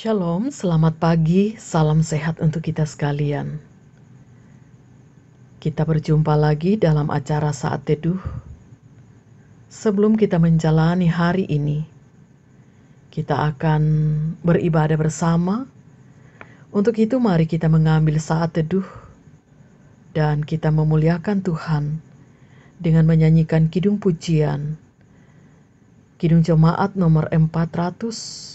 Shalom, selamat pagi, salam sehat untuk kita sekalian. Kita berjumpa lagi dalam acara Saat Teduh. Sebelum kita menjalani hari ini, kita akan beribadah bersama. Untuk itu mari kita mengambil saat teduh dan kita memuliakan Tuhan dengan menyanyikan kidung pujian. Kidung jemaat nomor 400.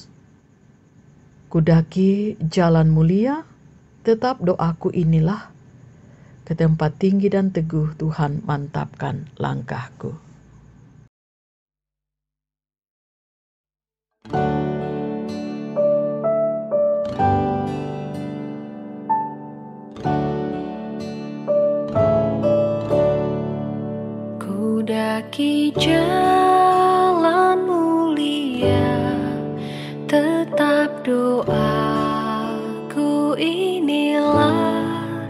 Kudaki jalan mulia, tetap doaku inilah, ke tempat tinggi dan teguh Tuhan mantapkan langkahku. Kudaki jalan mulia, tetap doaku inilah,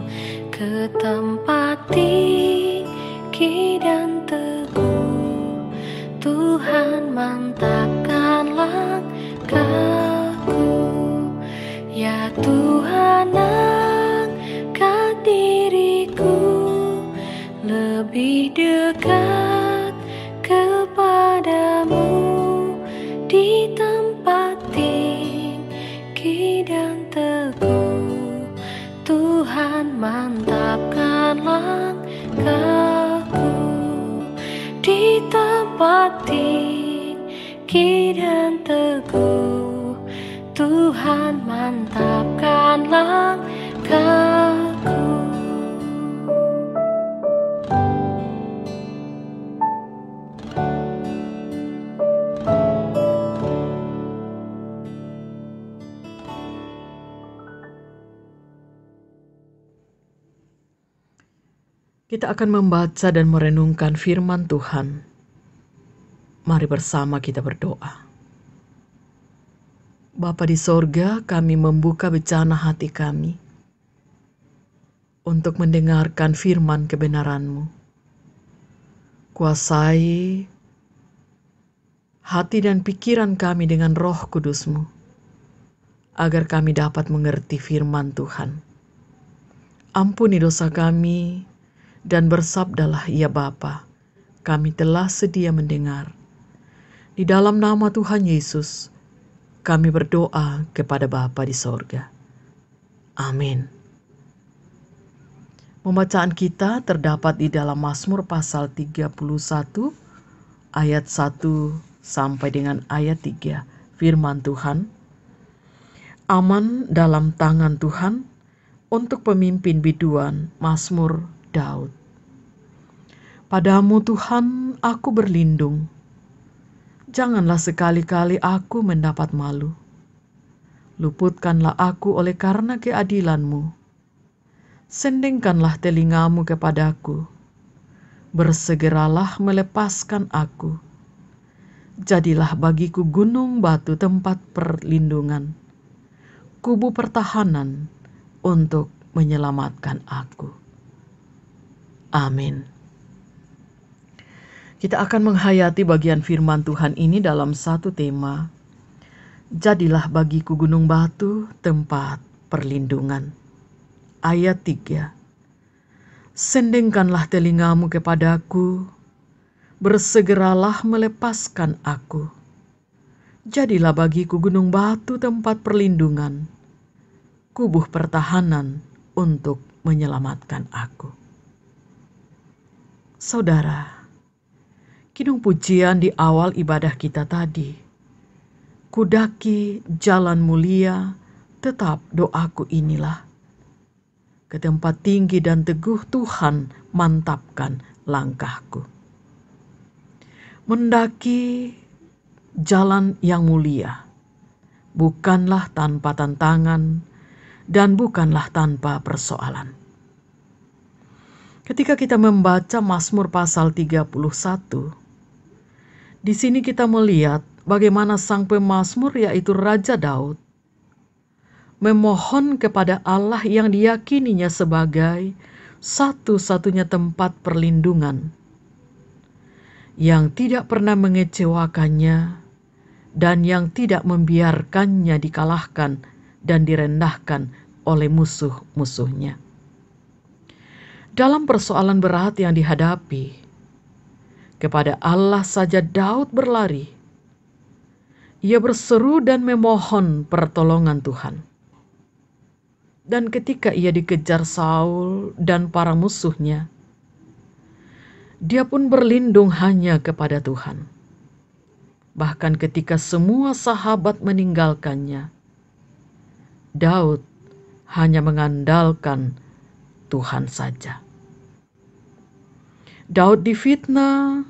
ke tempat tinggi dan teguh Tuhan mantapkan langkahku. Ya Tuhan, angkat diriku lebih dekat kepadamu, di tempat tinggi dan teguh Tuhan mantapkan langkahku. Di tempat tinggi dan teguh Tuhan mantapkan langkahku. Kita akan membaca dan merenungkan firman Tuhan. Mari bersama kita berdoa. Bapa di sorga, kami membuka bejana hati kami untuk mendengarkan firman kebenaran-Mu. Kuasai hati dan pikiran kami dengan Roh Kudus-Mu, agar kami dapat mengerti firman Tuhan. Ampuni dosa kami, dan bersabdalah, ya Bapa, kami telah sedia mendengar. Di dalam nama Tuhan Yesus, kami berdoa kepada Bapa di sorga. Amin. Pembacaan kita terdapat di dalam Mazmur pasal 31, ayat 1 sampai dengan ayat 3. Firman Tuhan, aman dalam tangan Tuhan untuk pemimpin biduan, Mazmur Daud. Padamu Tuhan aku berlindung, janganlah sekali-kali aku mendapat malu. Luputkanlah aku oleh karena keadilan-Mu. Sendengkanlah telingamu kepadaku, bersegeralah melepaskan aku. Jadilah bagiku gunung batu tempat perlindungan, kubu pertahanan untuk menyelamatkan aku. Amin. Kita akan menghayati bagian firman Tuhan ini dalam satu tema. Jadilah bagiku gunung batu, tempat perlindungan. Ayat 3. Sendengkanlah telingamu kepadaku, bersegeralah melepaskan aku. Jadilah bagiku gunung batu, tempat perlindungan, kubu pertahanan untuk menyelamatkan aku. Saudara, kidung pujian di awal ibadah kita tadi, kudaki jalan mulia, tetap doaku inilah, ke tempat tinggi dan teguh Tuhan mantapkan langkahku. Mendaki jalan yang mulia, bukanlah tanpa tantangan dan bukanlah tanpa persoalan. Ketika kita membaca Mazmur pasal 31, di sini kita melihat bagaimana sang pemazmur, yaitu Raja Daud, memohon kepada Allah yang diyakininya sebagai satu-satunya tempat perlindungan, yang tidak pernah mengecewakannya dan yang tidak membiarkannya dikalahkan dan direndahkan oleh musuh-musuhnya. Dalam persoalan berat yang dihadapi, kepada Allah saja Daud berlari. Ia berseru dan memohon pertolongan Tuhan. Dan ketika ia dikejar Saul dan para musuhnya, dia pun berlindung hanya kepada Tuhan. Bahkan ketika semua sahabat meninggalkannya, Daud hanya mengandalkan Tuhan saja. Daud difitnah,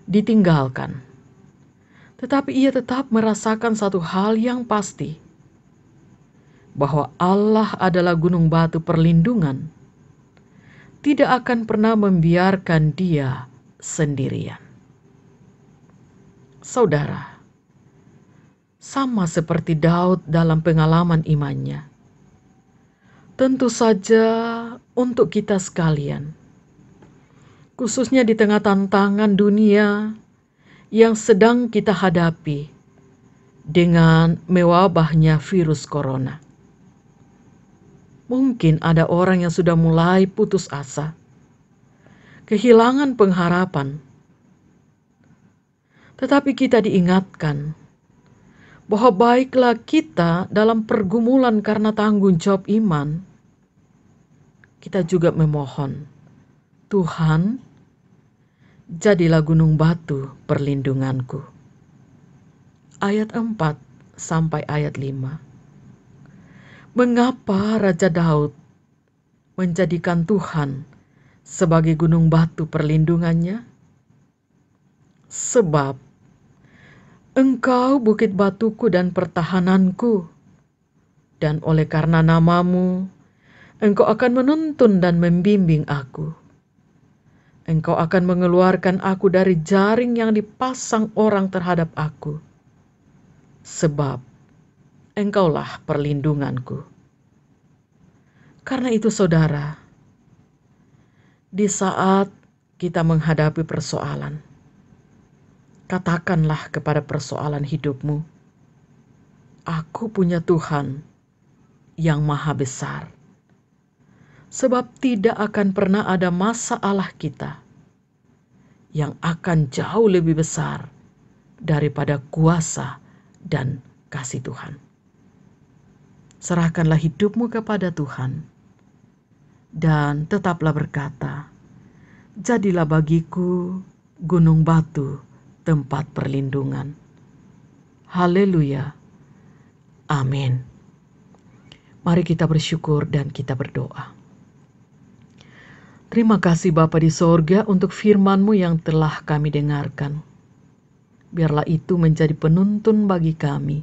ditinggalkan. Tetapi ia tetap merasakan satu hal yang pasti, bahwa Allah adalah gunung batu perlindungan, tidak akan pernah membiarkan dia sendirian. Saudara, sama seperti Daud dalam pengalaman imannya, tentu saja untuk kita sekalian, khususnya di tengah tantangan dunia yang sedang kita hadapi dengan mewabahnya virus corona. Mungkin ada orang yang sudah mulai putus asa, kehilangan pengharapan. Tetapi kita diingatkan bahwa baiklah kita dalam pergumulan karena tanggung jawab iman, kita juga memohon, Tuhan, jadilah gunung batu perlindunganku. Ayat 4 sampai ayat 5. Mengapa Raja Daud menjadikan Tuhan sebagai gunung batu perlindungannya? Sebab Engkau bukit batuku dan pertahananku, dan oleh karena namamu, Engkau akan menuntun dan membimbing aku. Engkau akan mengeluarkan aku dari jaring yang dipasang orang terhadap aku. Sebab Engkaulah perlindunganku. Karena itu saudara, di saat kita menghadapi persoalan, katakanlah kepada persoalan hidupmu, aku punya Tuhan yang maha besar. Sebab tidak akan pernah ada masalah kita yang akan jauh lebih besar daripada kuasa dan kasih Tuhan. Serahkanlah hidupmu kepada Tuhan dan tetaplah berkata, jadilah bagiku gunung batu tempat perlindungan. Haleluya. Amin. Mari kita bersyukur dan kita berdoa. Terima kasih Bapa di sorga untuk firman-Mu yang telah kami dengarkan. Biarlah itu menjadi penuntun bagi kami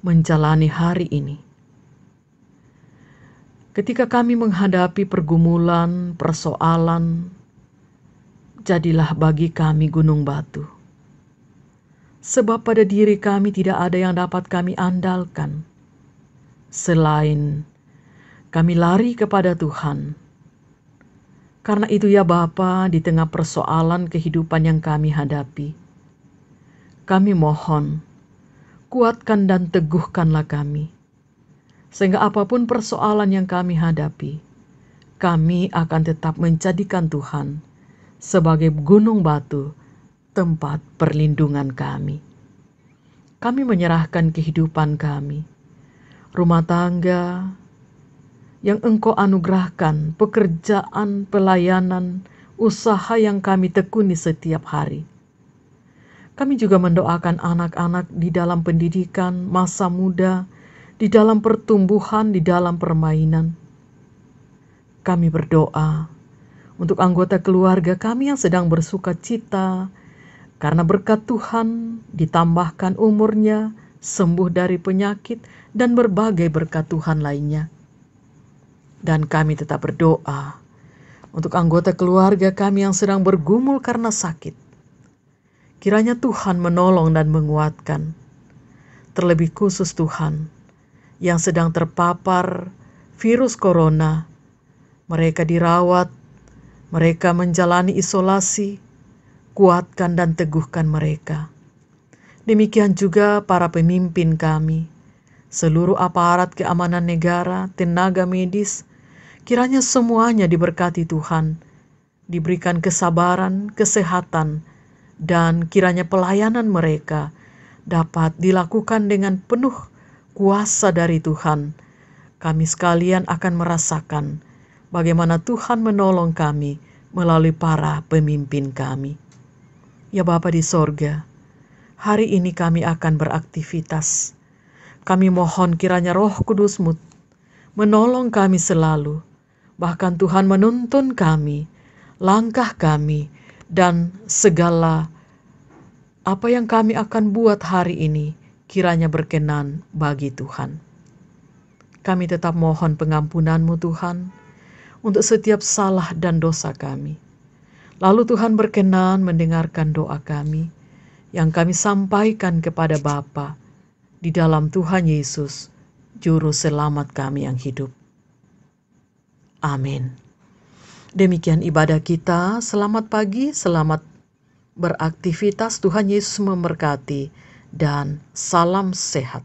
menjalani hari ini. Ketika kami menghadapi pergumulan, persoalan, jadilah bagi kami gunung batu. Sebab pada diri kami tidak ada yang dapat kami andalkan, selain kami lari kepada Tuhan. Karena itu ya Bapa, di tengah persoalan kehidupan yang kami hadapi, kami mohon, kuatkan dan teguhkanlah kami. Sehingga apapun persoalan yang kami hadapi, kami akan tetap menjadikan Tuhan sebagai gunung batu, tempat perlindungan kami. Kami menyerahkan kehidupan kami, rumah tangga, yang Engkau anugerahkan, pekerjaan, pelayanan, usaha yang kami tekuni setiap hari. Kami juga mendoakan anak-anak di dalam pendidikan, masa muda, di dalam pertumbuhan, di dalam permainan. Kami berdoa untuk anggota keluarga kami yang sedang bersuka cita, karena berkat Tuhan ditambahkan umurnya, sembuh dari penyakit, dan berbagai berkat Tuhan lainnya. Dan kami tetap berdoa untuk anggota keluarga kami yang sedang bergumul karena sakit. Kiranya Tuhan menolong dan menguatkan. Terlebih khusus Tuhan yang sedang terpapar virus corona. Mereka dirawat, mereka menjalani isolasi. Kuatkan dan teguhkan mereka. Demikian juga para pemimpin kami, seluruh aparat keamanan negara, tenaga medis, kiranya semuanya diberkati Tuhan, diberikan kesabaran, kesehatan, dan kiranya pelayanan mereka dapat dilakukan dengan penuh kuasa dari Tuhan. Kami sekalian akan merasakan bagaimana Tuhan menolong kami melalui para pemimpin kami. Ya Bapa di sorga, hari ini kami akan beraktivitas. Kami mohon kiranya Roh Kudus-Mu menolong kami selalu. Bahkan Tuhan menuntun kami, langkah kami, dan segala apa yang kami akan buat hari ini kiranya berkenan bagi Tuhan. Kami tetap mohon pengampunan-Mu Tuhan untuk setiap salah dan dosa kami. Lalu Tuhan berkenan mendengarkan doa kami yang kami sampaikan kepada Bapa di dalam Tuhan Yesus, Juru Selamat kami yang hidup. Amin. Demikian ibadah kita. Selamat pagi, selamat beraktivitas. Tuhan Yesus memberkati dan salam sehat.